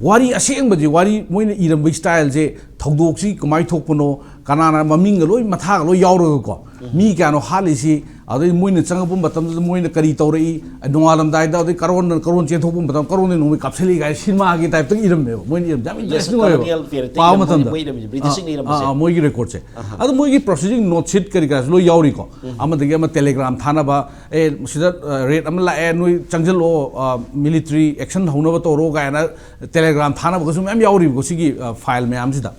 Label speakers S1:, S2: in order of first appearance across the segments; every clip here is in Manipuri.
S1: wari aseng baji wari moina iram big style je thogdok si kamai thokpano kanana maming loi matha loi yauro ko mi kano halisi adai moina changapum batam moina kari tawrei nongalam dai da karon chen thokpum batam karon no mi kapseli ga cinema gi type tak iram me moina iram jam interesting hoy pa matam da moi gi record che adu moi gi processing note sheet kari ga loi yauri ko amadagi ama telegram thana ba e sida rate am la e noi changjal o military action hona ba toro ga na telegram thana ba su mem yauri ko sigi file me am sida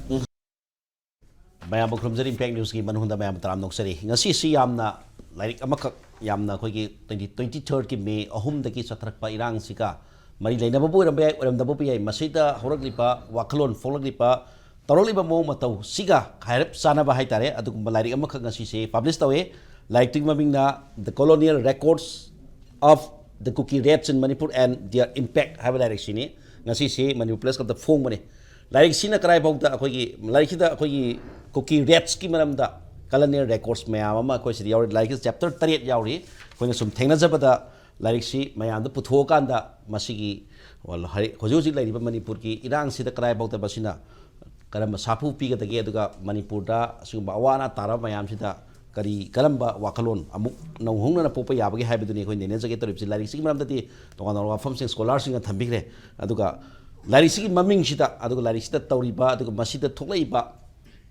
S2: mayam khumjari impact news ki manhunda mayam taram noksari ngasi si yamna like amakak yamna khoi ki 23rd ki May ahum daki satrak pa irang sika mari leina babu ram bay ram dabu pai masida horak lipa waklon folak lipa taroli ba mo matau siga khairap sana ba hai tare adu like amakak ngasi se publish tawe like ting maming na the colonial records of the Kuki rapes in Manipur and their impact have direction ni ngasi se Manipur plus ka the phone mane like sina krai bau da khoi ki like da khoi ki Kuki rapes ki maram da colonial records mayam ama khoi si yauri like chapter 3 yauri khoi sum thengna jabada like si mayam da putho kan da masigi wal hari hoju ji lai ba Manipur ki irang si da krai bau da basina karam sapu pi ga da ge aduga Manipur da sum awana tara mayam si da kari karamba wakalon amuk nau hongna na popa yabagi haibiduni khoi nene jage torip si like si maram da ti to kan wa fam sing scholars sing thambigre aduga like si maming sida aduga like si da tawriba aduga masida thoklai ba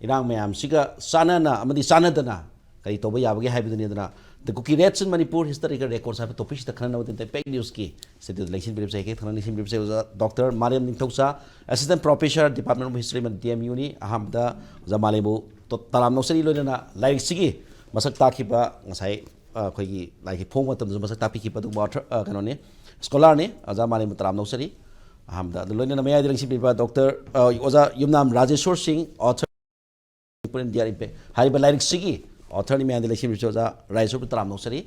S2: irang mayam siga sanana amadi sanadana kari toba yabagi haibiduni dana the Kuki rates in Manipur historical records have topics the khana within the peg news ki se the election brief se ke thana election brief se Dr.Malem Ningthouja assistant professor department of history and DMU ni ahamda Malemu to taram nosari loina like sigi masak takiba ngasai khoi gi like phong matam masak tapi ki padu water kanone scholar ne Malemu taram nosari ahamda loina maya election brief Dr. Oza Yumnam Rajeshwar Singh author in their impact hariba like sigi author ni maya election brief oza Rajeshwar taram nosari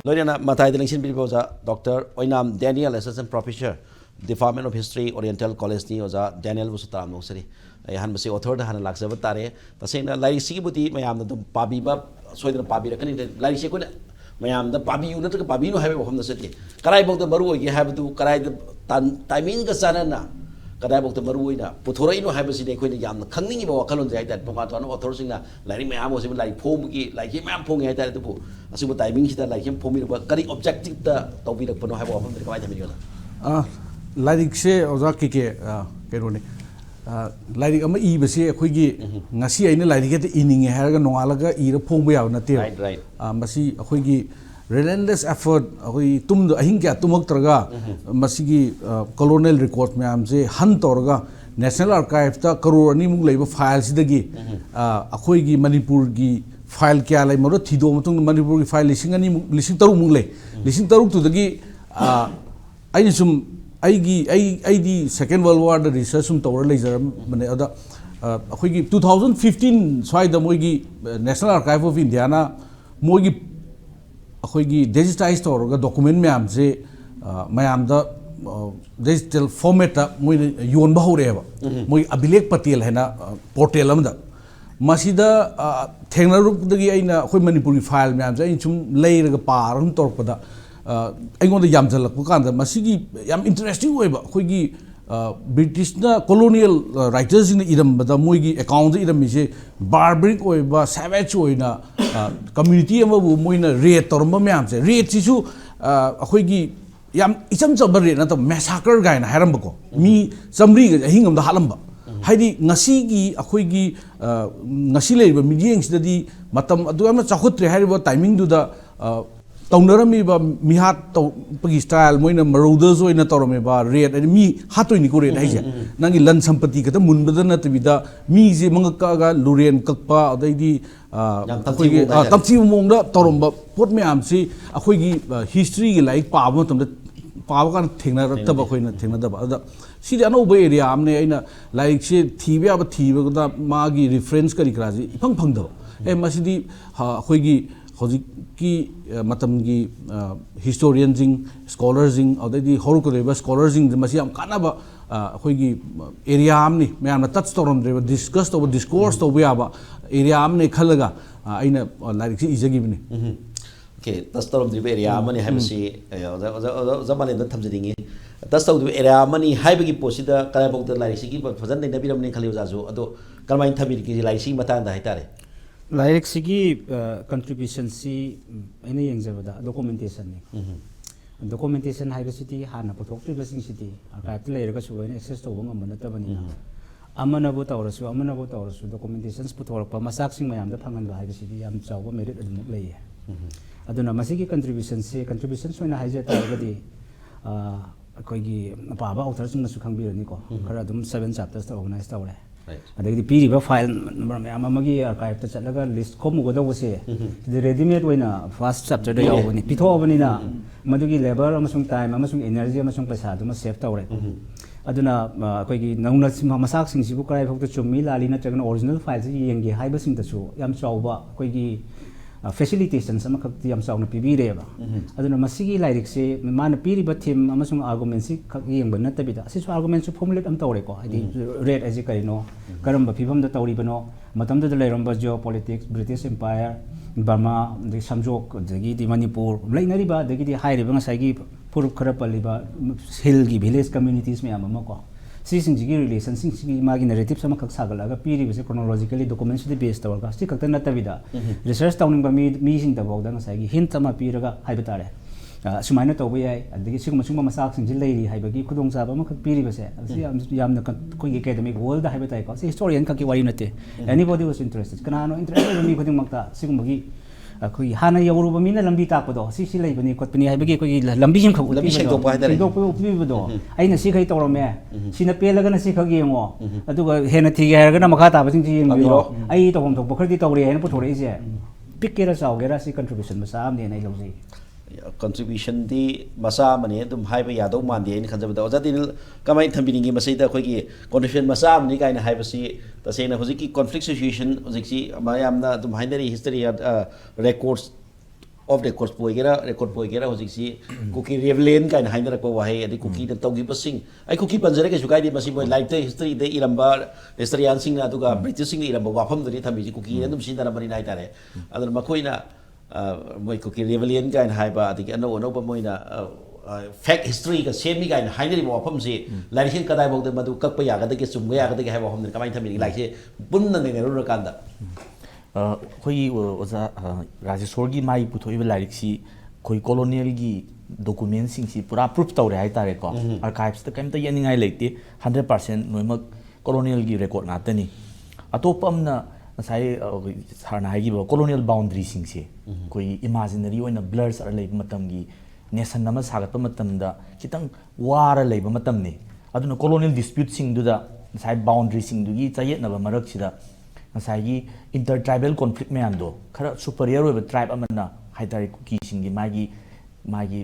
S2: loina matai election brief oza Dr.Oinam Daniel assistant professor department of history Oriental college ni oza Daniel was taram nosari han basi author da han laksa batare tasena like sigi buti mayam da pabi ba soidra pabi rakani like se ko mayam da pabi yu na pabi no haibe bhom na sati karai bok da maru gi haibe du karai da timing ka sanana kadai bok da maru ina puthora ino haibe si de khoi na yam khangning ba wakalon jai ta tonga to na author sing na like mayam o se like phom gi like mayam phom ngai ta du asu timing si da like phom mi ba kari objective da to bi rak pano haibe bhom da kai thami
S1: na like se oza ke ro ni like ama I base akhoi gi ngasi aina like ke ininge haraga nongalaga ira phongba yaw na te
S2: right
S1: masi akhoi gi relentless effort akhoi tum do ahin kya tumak traga masi gi colonial records mayam se han torga national archive ta karor ani mung leiba file sidagi akhoi gi Manipur gi file kya lai maro thido matung Manipur gi file lising ani lising taruk mung le lising taruk tu dagi ai sum I Second World War the research sum tower laser mane ada akhoi gi 2015 swai da moi gi National Archive of India na moi gi akhoi gi digitized tower ga document mayam se mayam da digital format ta moi yon ba hore ba moi abilek patel hena portal am da masida thengna rup dagi aina akhoi Manipur gi file mayam se in sum leiraga param torpada aingona yamjalak kanda masigi yam interesting oiba khoigi British na colonial writers in iram bada moigi account iram ise barbaric oiba savage oina community amabu moina raid torma myam se raid sisu khoigi yam icham chamba raid na to massacre gaina harambako mi samri ga hingam da halamba haidi ngasi gi khoigi ngasi leiba meeting sidadi matam adu amna chahutre hariba timing du da taunarami ba mihat to pagi style moina marauders oina torome ba red ani mi hatoi ni ko red haije nangi lan sampati ka ta munbada na tibida mi je mangaka ga luren kakpa adaidi akhoi gi tamchi mongda toromba pot me am si akhoi gi history gi like pa ba tamda pa ba kan thengna rakta ba khoina thengna da ba da si de ano ba area amne aina like se thibe ba thibe da ma gi reference kari kraji phang phang da e masidi akhoi gi hoji ki matam gi historian jing scholars jing adadi horu ko leba scholars jing masi am kana ba khoi gi area amni me am touch torom de discuss to discourse to ba ba area amne khalaga aina like ijagi bini
S2: okay touch torom de area amani hamsi zamane da thamjadingi touch tau area mani haibagi posida kala bok da lai sigi fajan dei nabiram ni khali ojazu ado kalmain thabir ki lai sing matang da haitare
S3: like सिगी कंट्रीब्यूशन सी एने यंगजबदा डॉक्यूमेंटेशन ने डॉक्यूमेंटेशन हाइबसिटी हाना पुथोक्ट्रिबसिंग सिटी आर्काइव लेरगा सुबैन एक्सेस तौबो ngमनतबनी अमनबो तौरसु डॉक्यूमेंटेशंस पुथोरप मसाकसिंग मयामदा फंगनबा हाइबसिटी याम चावबो मेरिट अदुमुक लैये अदुना मसिगी कंट्रीब्यूशन सोइना हाइजे तारगदी अखोइगी पाबा ऑथरसिंग नसु खंगबिरनी को खरा अदुम 7 चैप्टर्स ऑर्गेनाइज तौरे अदगी पीरिबा फाइल नंबर मैम अमगी आर्काइव ता चलगा लिस्ट खोमुगदवसे रेडीमेड ओइना फर्स्ट चैप्टर दा यावबनी पिथोबनीना मदुगी लेबर अमसुंग टाइम अमसुंग एनर्जी अमसुंग पैसा दुमा सेव तौरे अदुना अखोइगी नौना मसाक सिंगसिबु कराइ फक्ता चुम्मी लाली नत्रगन ओरिजिनल फाइल से येंगे हाइबसिंग तसु याम चावबा अखोइगी facilitations amakakti yam sauna pibireba aduna masigi lyric se man piriba theme amasung argument si khak yengba natabida asisu argument su formulate am tawre ko adi red as karino karamba phibam da tawribano matamda da leiramba geopolitics British Empire Burma the samjok dagi di Manipur lainariba dagi di hairiba ngasai purup khara paliba hill gi village communities me amama ko सिंगी रिलेशन सिंगी मागी नरेटिव सम खक सागलागा पीरिबसे क्रोनोलॉजिकली डॉक्यूमेंट्स दे बेस तवरगा सि खक्ता नतबिदा रिसर्च तवनिंग बा मी सिंग तबौदा नसागी हिंट अमा पीरगा हाइबा तारे सुमाइना तौबा याय अदगी सिगुम सुंग मसाक सिंग लेरी हाइबगी खुदोंग साबा म खक पीरिबसे असि यामना कोई एकेडमिक वर्ल्ड हाइबा ताय को सि हिस्टोरियन खकी वारी नते एनीबॉडी वाज इंटरेस्टेड कनानो इंटरेस्टेड मी खुदिंग मक्ता सिगुमगी अखोई हाना यौरुब मीना लंबी ताकदो सि लेबनी कोतपनी हाइबगी कोई लंबी सिम खक
S2: लंबी सेक्दो पाइदरे
S3: सेक्दो उपबीबदो आइना सि खै तौरमे सिना पेलगना सि खक येंगो अदुगा हेना थिगे हारगना मखा ताबसिंग सि येंगिरो आई तोम तो बखरदी तौरे हेना पुथोरे इसे पिकेरा चावगेरा सि कंट्रीब्यूशन मसा आमने नै लौजै
S2: contribution di masa mane dum haiba yadau mande ni khanjabada ojadin kamai thambiningi masida khoigi contribution masa amni kaina haibasi tasena hojiki conflict situation hojiki mayamna dum hainari history records of records poigera record poigera hojiki Kuki rebellion kaina hainara ko wahe adi Kuki da tawgi basing ai Kuki panjare ke sukai di masi boy life history de iramba historian sing na duga British sing iramba wafam duri thambi Kuki dum sinara mari nai tare adar makoina moi Kuki rebellion kain haiba adiki ano ba moina fact history ka semi kain hainari bo wafam se laisin kadai bog de madu kakpa ya ga de ke sumga ya ga de ke haiba hom kamai thambi like se bunna ne ru kanda
S4: khoi oza Rajeshwar gi mai puthoi lyric si khoi colonial gi documents sing si pura proof tawre hai tare ko archives ta kaimta yaningai leite 100% noimak colonial gi record na tani atopamna sai sarna hai gi colonial boundary sing se koi imaginary oina blurs ar leib matam gi nation nama sagat pa matam da kitang war leib matam ne aduna colonial dispute sing du da sai boundary sing du gi chayet na ba marak sida sai gi intertribal conflict me ando khara superior oiba tribe amana haitari Kuki sing gi magi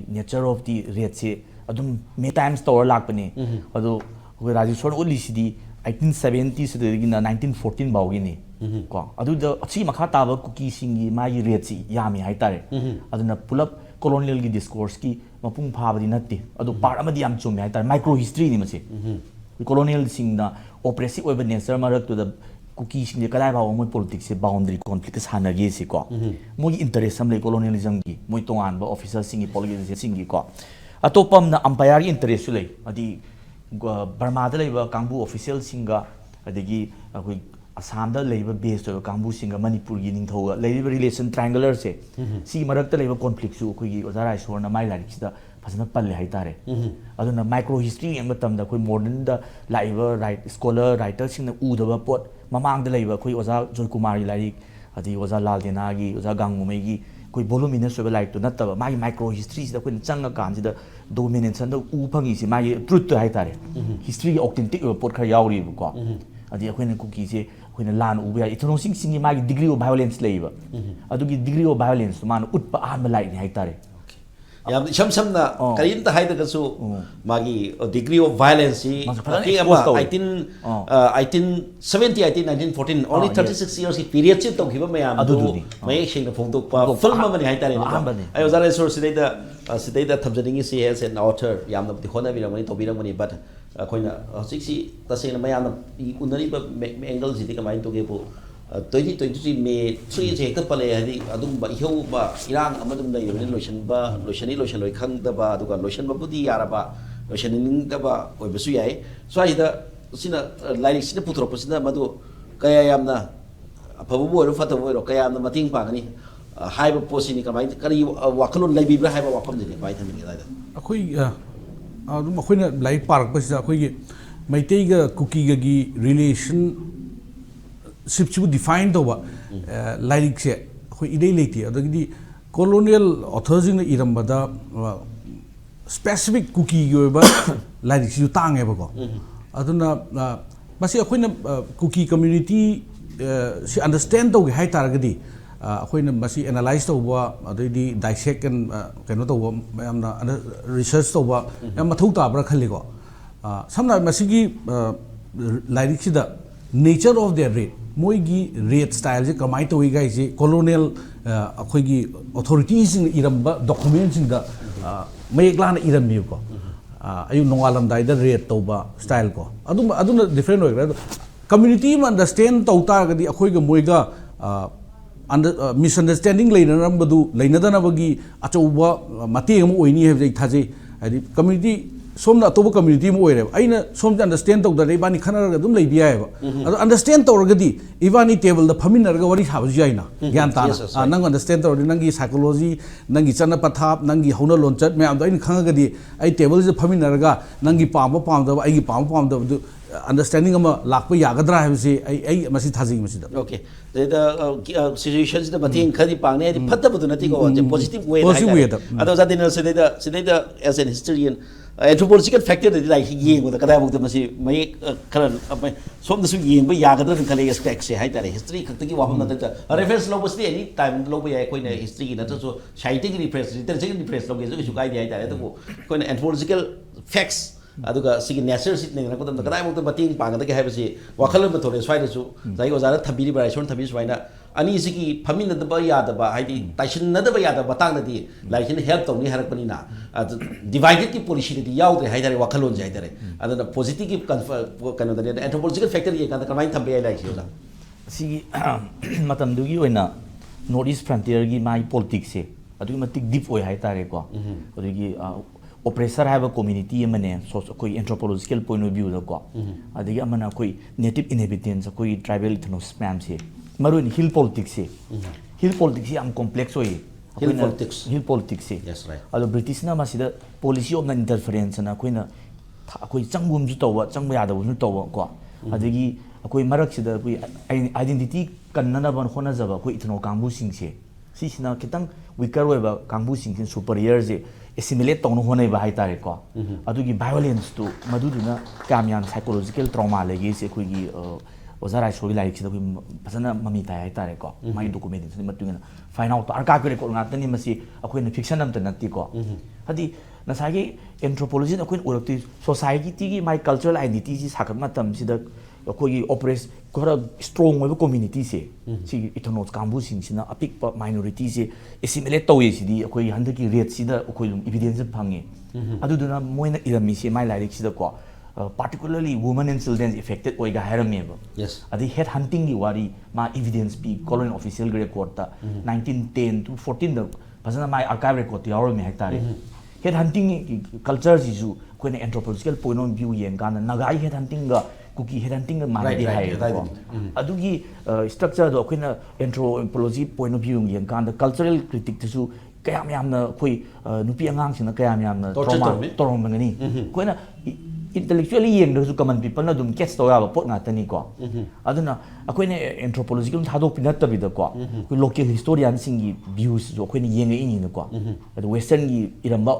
S4: nature of the rate se adum me times tower lakpani adu Rajeshwar only sidi 1870 se de 1914 bawgi ni ko adu da achi makha taba Kuki sing gi magi rate si yami haitare aduna pulap colonial gi discourse ki mapung phabadi natte adu part amadi yam chumi haitare micro history ni mase colonial sing na oppressive oiba nature marak to the Kuki sing de kadai bawo moi politics se boundary conflict sanagi se ko moi interest am le colonialism gi moi tongan ba officer sing gi politics sing gi ko atopam na empire gi interest le adi Burma da leiba kangbu official singa adigi akoi Assam da leiba base to kangbu singa Manipur gi Ningthouja leiba relation triangular se si marak da leiba conflict su koi gi ozarai sorna mai lyric sida phasana palle haitare aduna micro history em matam da koi modern da laiba scholar writer sing na udaba pot mamang da leiba koi oza Joy Kumari lyric adi oza Lal Dena gi oza Gangmumai gi koi voluminous oba like to nataba mai micro history sida koi changa kan sida domination da u phangi si mai truth to haitare history authentic pot khar yauri ko adi akoina Kuki se akoina lan u ya itono sing singi mai degree of violence leiba adugi degree of violence man utpa ahma lai ni haitare
S2: yam sham na karin ta haida kasu magi degree of violence I think about 1970 1914 only 36 years ki period se to khiba mayam adu mai shing phong tok pa film ma ni haitare ayo zara sur sidaida thamjaningi si as an author yam na ti khona biramani to biramani but akoina siksi tasena mayam unari ba angle si ti kamai to ge po 2023 May 3 je ka pale hadi adum ba hiu ba irang amadum da yone lotion loi khang da ba aduga lotion ba budi yara ba loishaningdaba oibasu yai swaida sina lairik sina puthropasina madu kaya yamna afabu boiro fatabu boiro kaya yamna mating pangani haiba posini kamai kari wakalon laibibra haiba wafam dini bai thamin ga da
S1: akoi adum akoina lai park pasida akoi gi maitei ga cookie ga gi relation sip chibu define to ba lairik se akoi idei leiti adagi colonial authors in irambada specific cookie gi ba lairik si tang eba ko aduna masi akoina cookie community si understand to gi hai taragadi akoina masi analyze to ba adidi dissect and keno to ba yamna research to ba yam mathau ta bra khali ko samna masi gi lairik si da nature of their rate moi gi rate style je kamai to ga ji colonial akoi gi authorities in iramba documents in da mayek lana iram mi ko ayu nongalam dai da rate to ba style ko aduna different oi community ma understand to ta ga di akoi ga moi ga misunderstanding lainarambadu lainadanabagi achouba mate am oini hebjai thaje adi community somna toba community mo oire aina somja understand to da ibani khanaga dum lei biya ba ado understand to ragadi ibani table da phaminarga wari habu jaina gyan ta nang understand to nangi psychology nangi chana pathap nangi hauna lonchat me am da in khangagadi ai table je phaminarga nangi pam da ai gi pam da understanding ama lakpa yagadra habse ai masi thaji masi da
S2: okay the situations the mating khadi pangne di phatta budu nati ko positive way
S1: da
S2: ado zadina sededa as an historian anthropological factor the like yeng da kada bukta masi mai kharan som da su yeng ba yagadra khale aspect se hai tare history khakta ki waham na ta reference lo basti any time lo ba yai koina history na to so scientific reference literature reference lo ge su kai di hai tare to koina anthropological facts aduga sigi natural sit neng rakudam kada mukta bating pangada ke haibasi wakhalam ba thore swai da su jai go jara thabiri ba son thabi swaina ani sigi phamin da ba ya da ba haidi taisin na da ba ya da batang da di laisin help tawni harak pani na divided ki policy di yaw de haidare wakhalon jai dare adana positive ki kana da anthropological factor ye kan kamai thambe ai lai siola
S4: sigi matam dugi oina north east frontier gi mai politics se adugi matik deep oi hai tare ko adugi oppressor have a community amane so koi anthropological point of view da ko adigi amana koi native inhabitants koi tribal ethnos spam se marun hill politics se hill politics am complex oi hill politics se
S2: yes right
S4: alo british na masida policy of interference na koi na koi changgum ju tawa changba ya da bu tawa ko adigi koi marak sida koi identity kannana ban khona jaba koi ethno kangbu sing se si sina kitang weaker weba kangbu sing superior je assimilate tawno honai ba hai tare ko adugi violence to maduduna kamyan psychological trauma legi se khoi gi ozara shoi lai chi da khoi pasana mami tai hai tare ko mai documentation matungena find out arka kre ko ngatani masi akhoi na fiction am tanati ko hadi nasagi anthropology akhoi urakti society gi my cultural identity ji sakat matam sida akhoi gi oppress kora strong web community se si ethnos kambu sing sina apik minority se assimilate tawi si di akhoi handaki rate sida akhoi lum evidence phange aduduna moina irami se my lyric sida ko particularly women and children affected oiga harame ba
S2: yes
S4: adi head hunting gi wari ma evidence bi colonial official record ta 1910 to 14 da pasana my archive record yaw me hectare head hunting culture ji ju koina anthropological point of view yen kana nagai head hunting ga Kuki head hunting ma di hai adugi structure do koina anthropology point of view yen kana cultural critic tu kayam yamna koi nupi angang sina kayam yamna trauma ngani koina intellectually yeng do common people na dum catch to ya ba pot ngatani ko aduna akoina anthropological thadok pinat bi da ko ko local historian singi views jo koina yeng ini na ko adu western gi iramba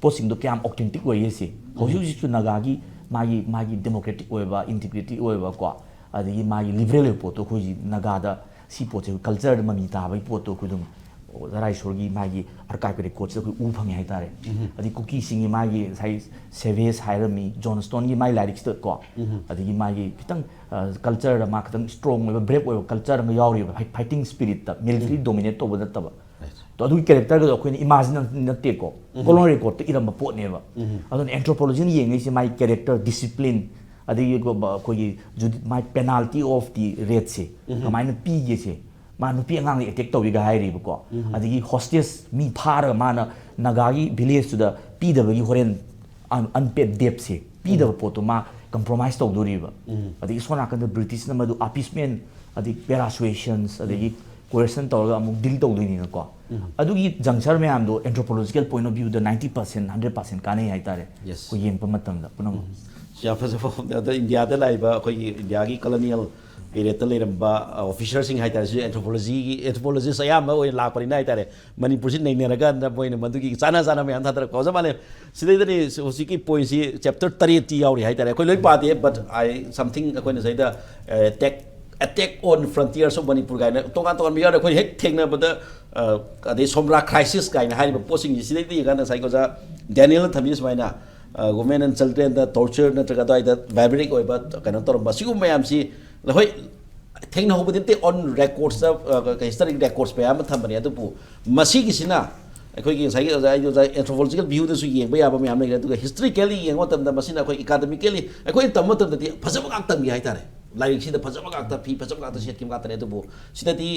S4: posting do kyam authentic way se hoju ji naga gi magi democratic oeba integrity oeba ko adi magi liberal poto ko ji naga da si pote culture ma mi ta bai poto ko dum Rajeshwar gi magi archive records ko u phangi hai tare adi Kuki singi magi sai savage hairami Johnston gi mai lyrics ko adi gi magi kitang culture ma kitang strong oeba brave oeba culture ma yauri fighting spirit ta military dominate to ba ta ba to adu character ga ko ni imagine na te ko colonial record te iram ba pot ne ba adu anthropology ni yeng si my character discipline adi ko ko gi my penalty of the rate se kamai na pi ge se ma nu pi angang attack to ga hai ri ba ko adi hostage mi phar ma na nagagi village to the pi da gi horen unpaid debt se pidaba poto ma compromise tawdoriba adi sona kan British na madu appeasement adi persuasions adi coercion tawga amuk deal tawdoni na ko adugi juncture me amdo anthropological point of view the 90% 100% kane hai tare ko yeng pa matam da punam
S2: ya fa da India da lai ba koi India gi colonial period ta leiramba officers sing hai tare anthropologist ayam ba oi la pari nai tare Manipur sin nei neraga na boina madugi chana me antha tare ko jamale sidai da ni usiki point si chapter 3 ti yauri hai tare koi loi pa de but I something koi na sai da attack on frontiers of Manipur guy na tongan mi yar koi hek thengna bada ade somra crisis guy na hai ba posing si sidai ti ga na sai ko ja Daniel thamis maina women and children the torture na traga dai da barbaric oi ba kana tor ba sigum mayam si la hoi thengna ho budin te on records historic records pe am thambani adu pu masi gi sina akhoi gi sai ga anthropological view da su yeng ba ya ba mayam le du historically yeng otam da masina akhoi academically akhoi tam tam da ti phajaba ga tam gi hai tare like सिदा फजब गाता फी फजब गाता सेट किम गाता ने दुबो सिदा ती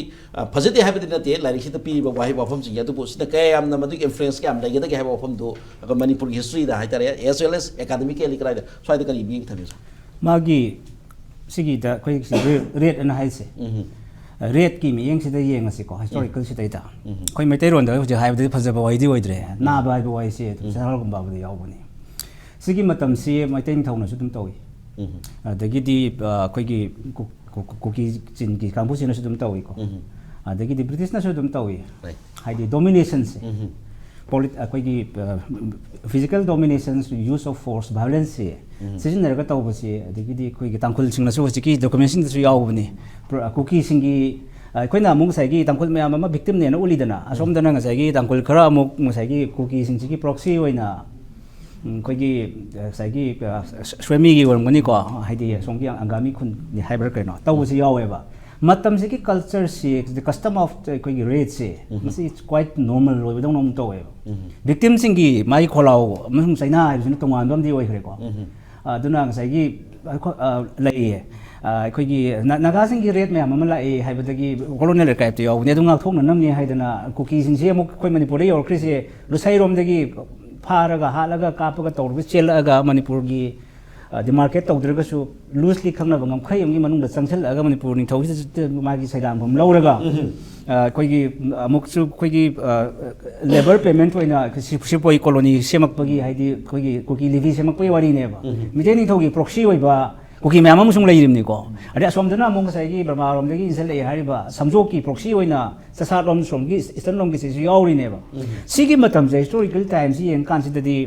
S2: फजते हाबदि नते लाइक सिदा पी बा वाहि वाफम सिया दुबो सिदा काय आम न मदु इन्फ्लुएंस के आम लाइक दा के हाबा वाफम दो अगर मणिपुर की हिस्ट्री दा हाइतारे एज वेल एज एकेडमिकली क्राइड स्वाइद करी बिंग थमे
S3: मागी सिगी दा कोइ रेट अन हाइसे रेट की मियंग सिदा येंग से को हिस्टोरिकल सिदा दा कोइ मैते रोन दा जे हाबदि फजब वाइदि ओइद्रे ना बा बा वाइ से सराल गुम बाबदि यावबनि सिगी मतम से मैते थौना सु दुम तोइ अदगिदी कोइगी कुकी चिन की कांबुसिना सु दुम तोइ को अदगिदी ब्रिटिश ना सु दुम तोइ हाइदि डोमिनेशन से कोइगी physical domination use of force violence से सिजनरगा तौबसे अदगिदी कोइगी तांखुल सिंगना सु हजिकी डॉक्यूमेंटेशन सु यावबनि कुकी सिंगी अखोइना अमुक साइगी तांखुल मयाम अमा विक्टिम नेना उलिदना असोमदना ngसाइगी तांखुल खरा अमुक ngसाइगी कुकी सिंगी प्रॉक्सी ओइना कोइगी साइगी स्वेमी की वरमगनी को हाइदि सोंगी अंगामी खुन हाइबर कनो तौबसे यावेबा मतम से की कल्चर से द कस्टम ऑफ कोइगी रेट से मसी इट्स क्वाइट नॉर्मल लोय बदों नोम तोवे विक्टिम सिंगी माई खोलाओ मसुम साइना हाइबिन तोंगान बम दि ओइखरे को अदुना साइगी लइए कोइगी नागा सिंगी रेट में हम लाइ हाइबदगी कॉलोनियल काइप याव ने दुंगा थोंना नमनि हाइदना कुकी सिंसे अमुक कोइ मणिपुर योरक्रि से रुसाई रोमदगी फारगा हालगा कापगा तौरबे चेलगा मणिपुर की डिमार्केट तौद्रगसु लूजली खंगना बंगम खयमगी मनुंग चंगसलगा मणिपुर निथौसी मागी सैलाम हम लौरगा कोइगी अमुकसु कोइगी लेबर पेमेंट होइना सिपोई कॉलोनी सेमकपगी हाइदि कोइगी कुकी लिवी सेमकपई वारीनेबा मिजे निथौगी प्रॉक्सी होइबा कुकी मैम अमुसुंग लेइरिमनि को अरे असोमदना अमुंग साइगी बर्मा रोमदगी इनसले हारिबा समजोकी प्रॉक्सी होइना ससार रोम सोमगी ईस्टर्न रोमगी से यावरिनेबा सिगी मतम जे हिस्टोरिकल टाइम सी यंग कांसिददी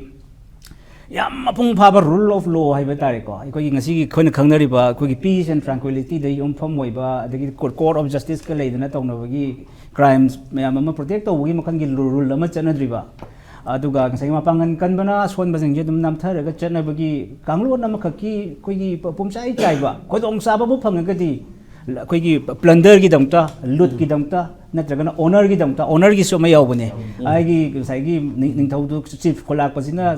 S3: याम मपुंग फाबा रूल ऑफ लॉ हाइबा तारे को कोइगी ngasi खोइन खंगनरिबा कोइगी पीस एंड ट्रैंक्विलिटी दे यमफम होइबा अदगी कोर्ट ऑफ जस्टिस का लेदना तौनबगी क्राइम्स मैम अमा प्रोटेक्ट तौबगी मखनगी रूल अमा चनद्रिबा अदुगा ngसाइ मापांगन कनबना सोनबजिंग जे दुम नामथरगा चनबगी कांगलोन अमखकी कोइगी पुमसाइ चाइबा खोदोंग साबाबु फंगगदी कोइगी प्लंडर की दमता लूट की दमता नत्रगना ओनर की दमता ओनर की सोमा यावबने आइगी ngसाइगी निंगथौदु चीफ खोलाकपसिना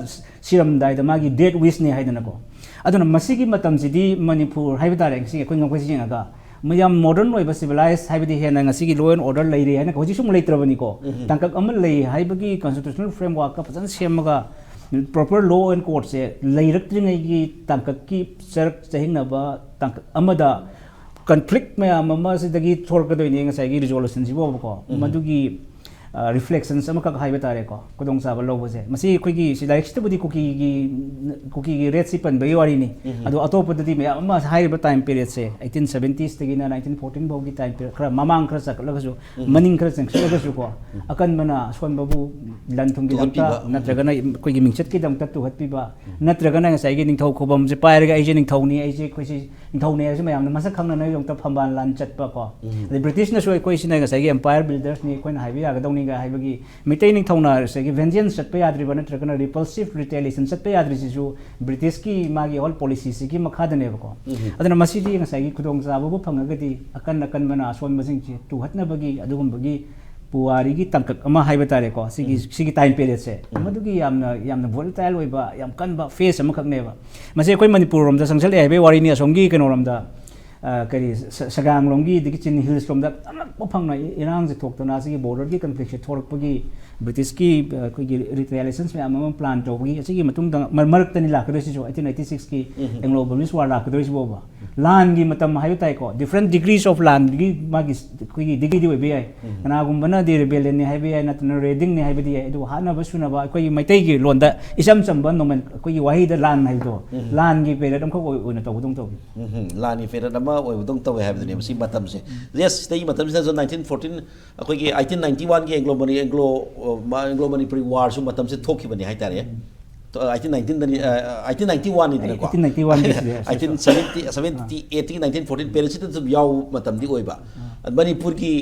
S3: सिरमदाइ दमागी डेट विश ने हाइदनको अदुना मसिगी मतमसिदी मणिपुर हाइबदारे ngsi कोइ ngखोइ जिंगागा मैम मॉडर्न होइबा सिविलाइज हाइबदी हेना ngasi लॉ एंड ऑर्डर लेरे हाइना होजि सुम लेत्रबनी को तंकक अमल ले हाइबगी कॉन्स्टिट्यूशनल फ्रेमवर्क का फजन सेमगा प्रॉपर लॉ एंड कोर्ट से लेरक्त्रिंगगी तंकक की सरक चहिनबा तंकक अमदा कॉन्फ्लिक्ट मैम अमा सिदगी थोरकदोइने ngसाइगी रिजोल्यूशन सिबो को मदुगी रिफ्लेक्शंस अमकक हाइबा तारे को कोदोंग साबा लोबसे मसी खोइगी सिलाइक्सतबुदी कुकी की रेट सिपन बई वारीनी अदो अतोपददी मैम अमा हाइबा टाइम पीरियड से 1870s तगिना 1914 बौगी टाइम पीरियड खरा ममांग खरा सकलगसु मनिंग खरा चंगसलगसु को अकनबना सोनबबु लनथुंगी दमता नत्रगना खोइगी मिंगचत की दमता तुहतपिबा नत्रगना ngसाइगी निंगथौ खोबम जे पायरगा आइजे निंगथौनी आइजे खोइसी निंगथौने आइजे मैम मसक खंगना नै योंता फंबान लान चतपा को ब्रिटिश न सोय कोइसिना ngसाइगी एम्पायर बिल्डर्स नि coin Hibi आगदौनी हाइबगी मिटै निंगथौना सेगी vengeance चतपा याद्रिबा नत्रगना repulsive retaliation चतपा याद्रिसिसु British की मागी ऑल पॉलिसी सिगी मखादनेबको अदना मसिदी ngसाइगी खुदोंग जाबबु फंगगदी अकन अकन बना सोन मसिंग ची तु हतनबगी अदुगुमबगी पुवारी की तंकक अमा हाइबा तारे को सिगी टाइम पीरियड से मदुगी यामना वोलेटाइल होइबा याम कनबा फेस अमा खकनेबा मसे कोइ मणिपुर रोमदा संगसल हाइबे वारीनी असोंगी केनो रोमदा करी सगांग लोंगी दिगी चिन हिल्स रोमदा अनक फंगना इरांग से थोक्तना सिगी बॉर्डर की कन्फ्लिक्ट थोरकपगी British ki retaliations में आम प्लान तौगी असिगी मतुंग मरमरक तनी लाकदोसी जो 1896 की एंग्लो बर्मिश वार लाकदोसी बोबा land की मतलब हाइव ताई को different degrees of land की मागी कोई डिग्री दी होबे है कना गुम्बना दे rebellion ने हाइव है नतन रेडिंग ने हाइव दी है दो हाना बसुना बा कोई मैतै की लोंदा इसम संबंध नोमन कोई वाही द land हाइव दो land की पेरेड हमको ओइना तौगुदों तौगी
S2: land की पेरेड अमा ओइबुदों तौवे हाइव ने मसी मतम से yes तै मतम से 1914 कोई 1891 की एंग्लो मणिपुरी वार सु मतम से थोखिबने हाइ तारे तो 1891 इदना को 1870 1914 पेरिसित सब याव मतम दी ओइबा मणिपुर की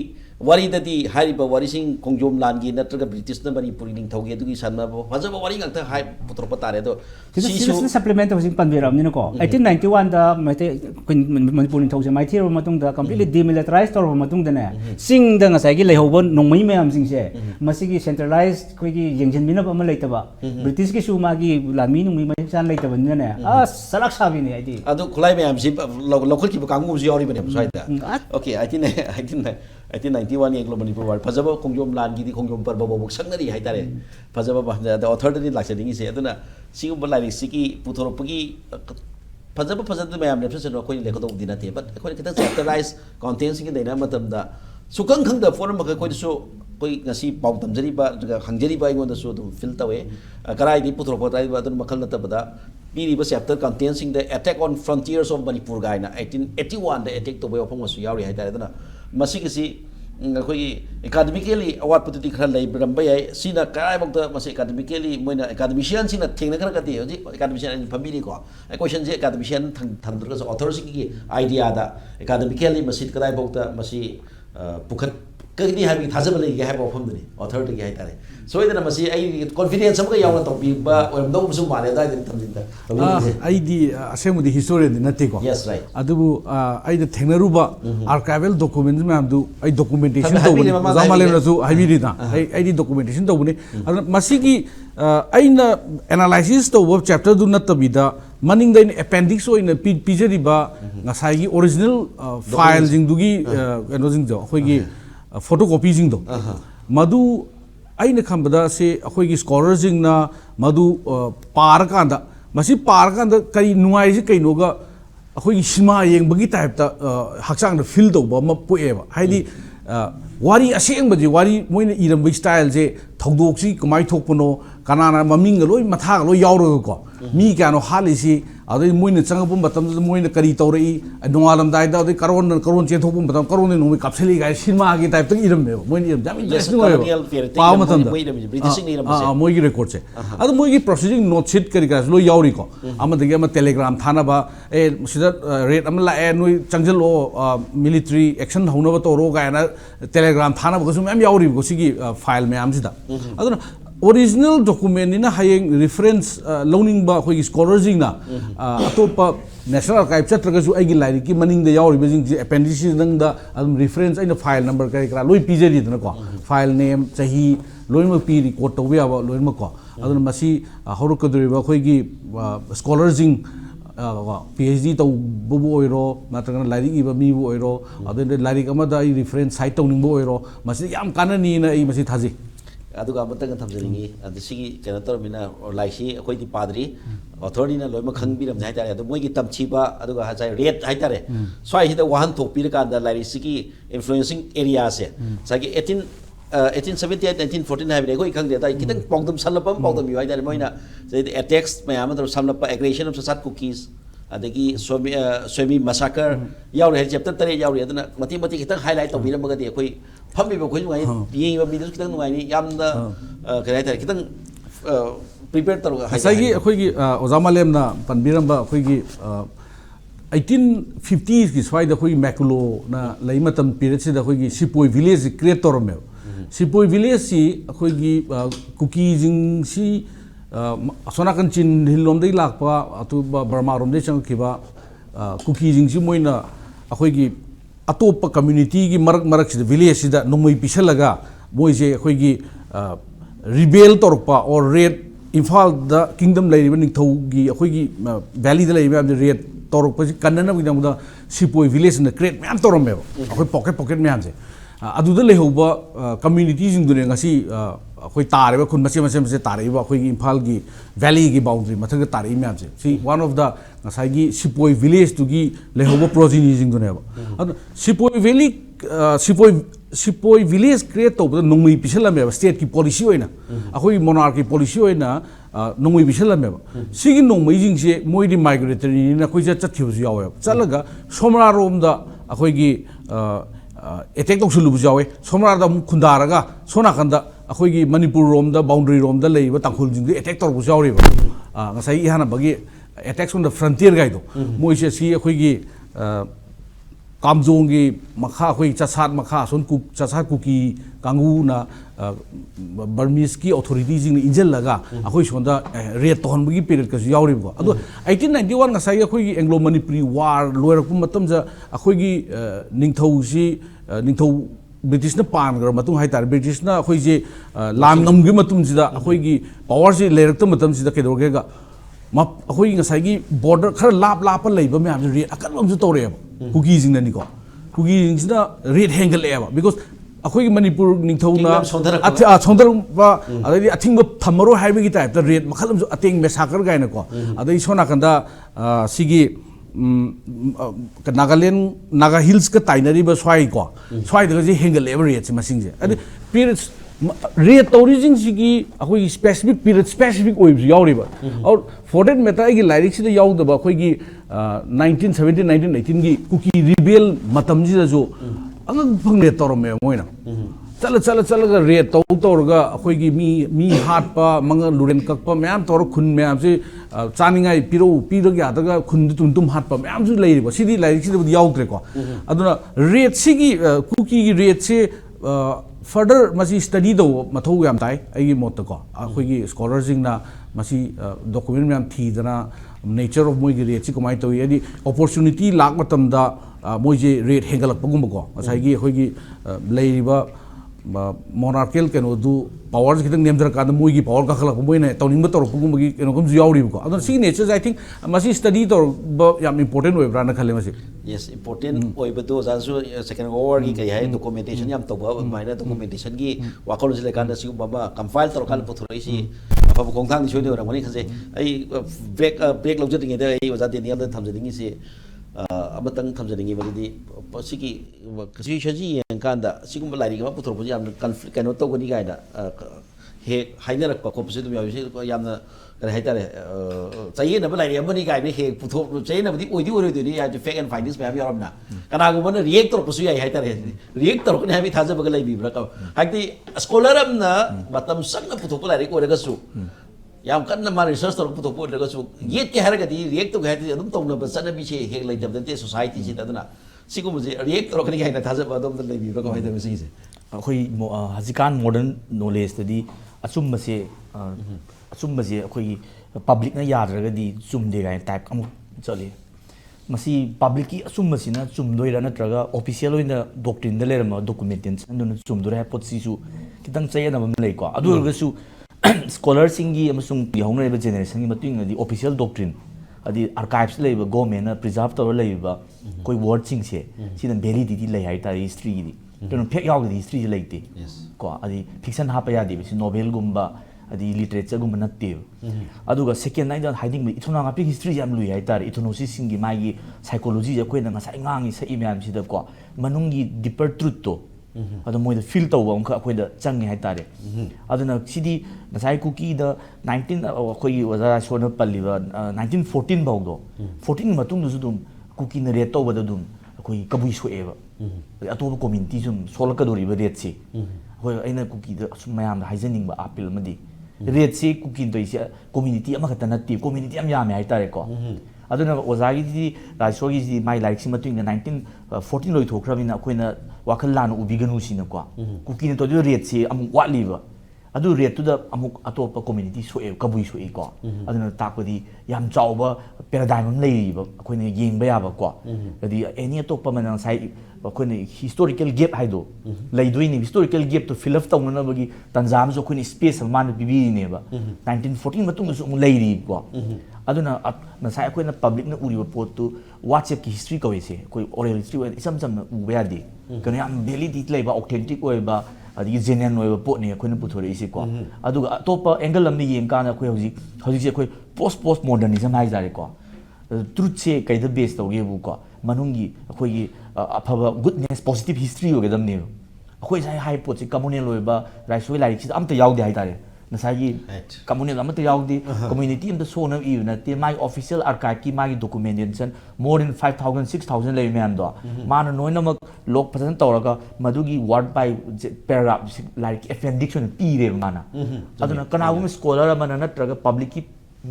S2: वारी ददी हारिबा वारिसिंग खोंजोम लानगी नत्रगा ब्रिटिश न मणिपुरी निंगथौगे दुगी सन्ना फजब वारी ngakta हाइ पुत्रप तारे तो
S3: सिसु सप्लीमेंट होसिंग पनबेराम नि नको 1891 दा मते मणिपुर निंगथौसे माइथेर मतुंग दा कंप्लीटली डिमिलिटराइज तौर मतुंग दने सिंग दा ngasai gi lehobo nongmai mayam sing se masigi centralized koi gi yengjen minap ama leitaba british ki su ma gi lami nongmai mai chan leitaba ne a salak sabi ne id
S2: adu khulai mayam si local ki kangum ji yori bane saida okay 1891 Anglo Manipur war फजब खोंजोम लान की खोंजोम पर बबो संगरी हाइतारे फजब द अथॉरिटी लाक्सनिंग से अदुना सिगुब लाइक सिकी पुथोरपगी फजब फजद मैम ने फसन कोई लेखो दो दिना थे बट कोई किता चैप्टराइज कंटेंट सिंग देना मतलब दा सुकंग खंग द फोरम का कोई सो कोई ngasi पाउ तमजरी बा खंगजरी बा इंगों दसो तुम फिल तवे कराई दी पुथोरप ताई बा तुम मखल नतबदा पीरिबा चैप्टर कंटेंट सिंग the attack on frontiers of Manipur गाइना 1881 द अटैक तो बे ओपन मसु यावरी हाइतारे दना मसी किसी कोई एकेडमिकली अवार्ड पुति खरा लई ब्रम्बा याय सिना काय बक्त मसे एकेडमिकली मोइना एकेडमिशियन सिना थेंगना खरा कति होजि एकेडमिशियन फमिली को क्वेश्चन जे एकेडमिशियन थंद्रग ऑथर सिकी आइडिया दा एकेडमिकली मसी कदाय बक्त मसी पुखत कगनी हाबि थाजब लई गे हाबो फमदनी ऑथर गे हाय तारे सोइदना मसी आई कॉन्फिडेंस हमका यावना तोबी बा ओरमदो मुसु माले दाय दिन थमजिंदा
S1: आईदी असेमुदी हिस्टोरियन नते को
S2: यस राइट
S1: अदुबु आईद थेंगनरुबा आर्काइवल डॉक्यूमेंट्स में हमदु आई डॉक्यूमेंटेशन तौबनी जामालेम रसु हाबिरिदा आईदी डॉक्यूमेंटेशन तौबनी अदु मसीगी आइना एनालाइसिस तौब चैप्टर दु नतबिदा मनिंग दैन अपेंडिक्स ओइन पिजरिबा ngасai gi original file jingdugi eno jingdo khoigi photocopy jingdo madu aina khambada se akhoi gi scholar jingna madu par kanda masi par kanda kari nuai ji kaino ga akhoi gi sima yeng bagi type ta hakchang da feel do ba ma poeba haidi wari aseng baji wari moina iram bi style je thogdok si kamai thokpono kanana maming loi matha loi yauro ko mi kano halisi अदे मोइन चंगप मतम मोइन करी तौरई नोंगालम दाय दा करोन चेथोप मतम करोन नो कापसेली गाय सिनेमा की टाइप तक इरम ने मोइन इरम जाम इंटरेस्टिंग होय पाव मतम ब्रिटिश नि इरम से मोइगी रिकॉर्ड से अदे मोइगी प्रोसीडिंग नोट शीट करी गास लो यावरी को अमदगे अम टेलीग्राम थानाबा ए सिदा रेट अम लाए नोइ चंगजलो मिलिटरी एक्शन हौनबा तोरो गायना टेलीग्राम थानाबा गसु मैम यावरी को सिगी फाइल मैम सिदा अदना original document ina hayeng reference loaning ba khoi scholar jing na atopa national archive chatraga su aigi library ki maning da yauri jing appendices nang da reference aina file number kai kra loi pjeri dna ko file name chahi loi ma pi record to ya ba loi ma ko aduna masi horokadri ba khoi gi scholar jing PhD to bubu oiro natraga library iba mi bu oiro aduna library amada reference site to ning bu oiro masi yam kanani na ai masi thaji
S2: aduga amatang thamjeringi adisigi kena tormina laisi akoi di padri authority na loima khangbiram jai tare adu moi gi tamchiba aduga ha jai red hai tare swai hida wahan thokpir ka da laisi ki influencing area se sagi 1878 1914 hai koi khang de tai kitang pongdum salapam pongdum yu hai tare moina jai attacks mayam adu samlapa aggression of sat cookies adagi swami massacre yaw re chapter tare yaw re aduna mati mati kitang highlight to biram ga de koi फमी बखोई नुगाई येंग मीदस कितंग नुगाई यामना करै तारे कितंग प्रिपेयर तरो
S1: हासागी अखोगी ओजामालेम ना पनबिरम बा अखोगी 1850s की स्वाइद अखोगी मैकुलो ना लई मतम पीरियड से अखोगी sepoy village create तोरमे sepoy village सी अखोगी कुकी जिंग सी सोनाकन चिन हिलोम दे लाकपा अतु बर्मा रोम दे चंगखिबा कुकी जिंग सी मोइना अखोगी अतोप कम्युनिटी की मरक से विलेज से नोमई पिछलगा मोइसे अखोगी रिबेल तौरपा और रेड इम्फाल द किंगडम लेरिबा निथौगी अखोगी वैली द लेरिबा रेड तौरपा से कन्नना बिदम द सिपोई विलेज न क्रिएट मैम तौरमे अखोई पॉकेट मैम से अदुदा लेहौबा कम्युनिटी जिंदुने ngasi अखोई तारेबा खुन मचे मचे मचे तारेबा अखोई इम्फाल की वैली की बाउंड्री मथक तारे मैम से सी वन ऑफ द ngasi सिपोई विलेज तुगी लेहौबा प्रोजिनी जिंदुने अब सिपोई वैली सिपोई विलेज क्रिएट तौबदा नोंगई पिसलमे स्टेट की पॉलिसी होइना अखोई मोनार्की पॉलिसी होइना नोंगई पिसलमे सिगी नोंगई जिंगसे मोइदि माइग्रेटरी ना कोइ चथिबसु यावे चलगा सोमरा रोमदा अखोई की अटैक तौसलुबु यावे सोमरादा खुंदारगा सोनाकंदा अखोई की Manipur रोमदा boundary रोमदा लेइबा तांखुल Jing attack तौरबु यावेबा ngasi ihana bagi attacks on the frontier gaido moise si अखोई की कामजोंगी मखा कोई चसात मखा सोन कुक चसात कुकी कांगू ना बर्मीज की अथॉरिटीज ने इंजल लगा अखोई सोंदा रेड तोहन बगी पीरियड का यावरिबो अदो 1891 ngasi अखोई एंग्लो मणिपुरी वार लोयरक मतम जा अखोई की निंथौ ब्रिटिश ने पानगर मतुं हाइतार ब्रिटिश ना अखोई जे लाम नमगी मतुं जिदा अखोई की पावर से लेरक मतम जिदा केदोरगेगा अखोई ngasi की बॉर्डर खर लाप लाप लेबा मैम रेड अकलम जो तोरेबा कुकी जिंगनिको कुकी जिंगना रेड हेंगलेबा बिकॉज अखोई मणिपुर निंथौना सोंदरबा अदि अथिंग थमरो हाइबगी टाइप द रेड मखलम जो अटेंग मेसाकर गायनको अदि सोनाकंदा सिगी नागालैंड नागा हिल्स का ताइनरीबा स्वाई को स्वाई दगजे हेंगलेबा रेड से मसिंगजे अदि पीरियड्स रेड तौरिजिंग सिगी अखोई स्पेसिफिक पीरियड स्पेसिफिक ओइबस यावरिबा और फॉर दैट मैटर की लाइरिक से यावदबा अखोई की 1917 1918 की कुकी रिबेल मतम जिदा जो अंग फंगले तौरमे मोइना चल रेड तौरगा अखोई की मी हाटपा मंग लुरेन ककपा मैम तौर खुन मैम से चानिंगाई पीरग यादगा खुन तुम हाटपा मैम जो लेरिबा सिदी लाइरिक से यावद्रेको अदुना रेड सिगी कुकी की रेड से फर्दर मसी स्टडी दो मथौ याम ताई आई मोत को अखोई की स्कॉलर जिंगना मसी डॉक्यूमेंट मैम थीदना नेचर ऑफ मोई की रेट से कमाई तौई यदि अपॉर्चुनिटी लाख मतमदा मोइजे रेट हेंगलकपगुमको ngasi अखोई की लेरिबा मोनार्कियल केनो दु पावर खितंग नेमदर का मोई की पावर का खलक मोइने तौनिंग तौरपगुम की केनो कम यावरिबको अदो सी नेचर आई थिंक मसी स्टडी तौर याम इंपोर्टेंट ओइब्रा ना खले मसी
S2: यस इंपोर्टेंट ओइबदो जासु सेकेंड वॉर की कई है डॉक्यूमेंटेशन याम तौबा माइना डॉक्यूमेंटेशन की वाकल जिले कांदा सिगु बाबा कंपाइल तौर काल पुथुरैसी अफब कोंथांग सोइदो रमनी खजे आई ब्रेक लौजदिंगे दे आई ओजा देनियल थमजदिंगी से अबतंग थमजदिंगी बदि सिगी सिचुएशन येंकांदा सिगुम लाइरिंग मा पुथुरपो याम कॉन्फ्लिक्ट कैनो तौगनी गाइदा हे हाइनरक कोपसे तुम याबसे यामना करै हाइतारे चाहिए नब लाइरि अमनी गाइने हे पुथो चाहिए नबदि ओइदि ओइदि या फेक एंड फाइंडिंग्स पे याम यारमना कनागुमन रिएक्ट तौरपसु याइ हाइतारे रिएक्ट तौरकने हाबि थाजबगा लाइबिब्रा का हाइति स्कॉलर अमना मतम सकना पुथोको लाइरि ओरगसु याम कन्ना मा रिसर्च तौर पुथोको ओरगसु येत के हारगदि रिएक्ट तो गाइति अदुम तौनब सनबि से हेक लाइदबदते सोसाइटी से तदना सिगुमजे रिएक्ट तौरकने गाइना थाजबा अदुम लाइबिब्रा का हाइतारे सिसे
S4: अखोई हजिकान मॉडर्न नॉलेज तदी अचुम्बसे अचुम्बसे अखोई पब्लिक ना यादरगदी चुमदे गाय टाइप अमु चले मसी पब्लिक की अचुम्बसिना चुमदोइरा नत्रगा ऑफिशियल ओइना डॉक्ट्रिन द लेरम डॉक्यूमेंटेशन दुन चुमदोरे हाइपोथेसिसु कितंग चयनम लैको अदुरगसु स्कॉलर सिंगी अमसुंग यौनरेब जेनरेशन की मतुंगदी ऑफिशियल डॉक्ट्रिन अदि आर्काइव्स लेब गवर्नमेंट ना प्रिजर्व तौर लेब कोई वर्ड सिंग से सिन वैलिडिटी लै हाइता हिस्ट्री की कनो फेक यावदी हिस्ट्री लेते को अदि फिक्शन हापा यादे बिसि नोवेल गुम्बा अदि लिटरेचर गुम्बा नत्ते अदुगा सेकेंड नाइन हाइडिंग इथुना ngapi हिस्ट्री याम लुइ हाइतार इथुनोसिस सिंगी मागी साइकोलॉजी जे कोइना ngasai ngangi sai म्याम सिदा को मनुंगी डीपर ट्रुथ तो अदो मोइदा फील तौबा उनका अखोइदा चंगे हाइतारे अदुना सिदी ngasai कुकी द 19 अखोइ वजा सोना पल्लिबा 1914 बाउदो 14 मतुंग दुसु दुम कुकी न रेट तौबदा दुम अखोइ कबुइ सोएबा अतोब कम्युनिटी जुम सोलकदोरिबा रेट से होय अइना कुकी द मैम हाइजनिंग अपील मदी रेट से कुकी तोइसे कम्युनिटी अमा खता नत्ती कम्युनिटी अम यामे हाइतारे को अदुना ओजागी दी राजशोगी दी माइ लाइक सिम तुंग 1914 लोइ थोख्रबिना अखोइना वाखल लान उबिगनु सिना को कुकी न तो रेट से अमु वाटलिबा अदु रेट टू द अमुक अतोप कम्युनिटी सोए कबुइ सोए को अदुना ताकदी याम चावबा पैराडाइम हम लेरिबा अखोइना येंबा याबा को अदि एनी अतोप मन साइ अखोइना हिस्टोरिकल गैप हाइदो लैदोइनी हिस्टोरिकल गैप तो फिल अप तौननबगी तंजाम जो अखोइना स्पेस मान बिबिनेबा 1914 मतुंग सु लैरि को aduna nasai akhoi na public na uri report tu WhatsApp ki history ko ise koi oral history wa isam sam ube adi kana yam validity leba authentic oiba adi genuine oiba pot ne akhoi na puthore ise ko aduga topa angle lam ni yeng kana akhoi hojik se akhoi post modernism hai jare ko truth se kai the base to ge bu ko manungi akhoi gi aphaba goodness positive history o ge dam ne akhoi sai hai pot se communal oiba raisoi lai chi am ta yaw de hai tare nasagi communal am ta yaw de community am the so na even na my official archive ki my documentation more than 5000 6000 lay me am do man no na mak lok phasan tawraga madugi word by paragraph like appendix on pi re mana aduna kanagum scholar amana natraga public ki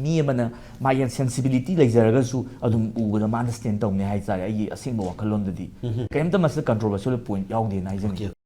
S4: mi amana my sensibility like zaraga su adum uga ma understand taw ne hai chare ai asing bo wakhalon dadi kaimta mas controversial point yaw de na jang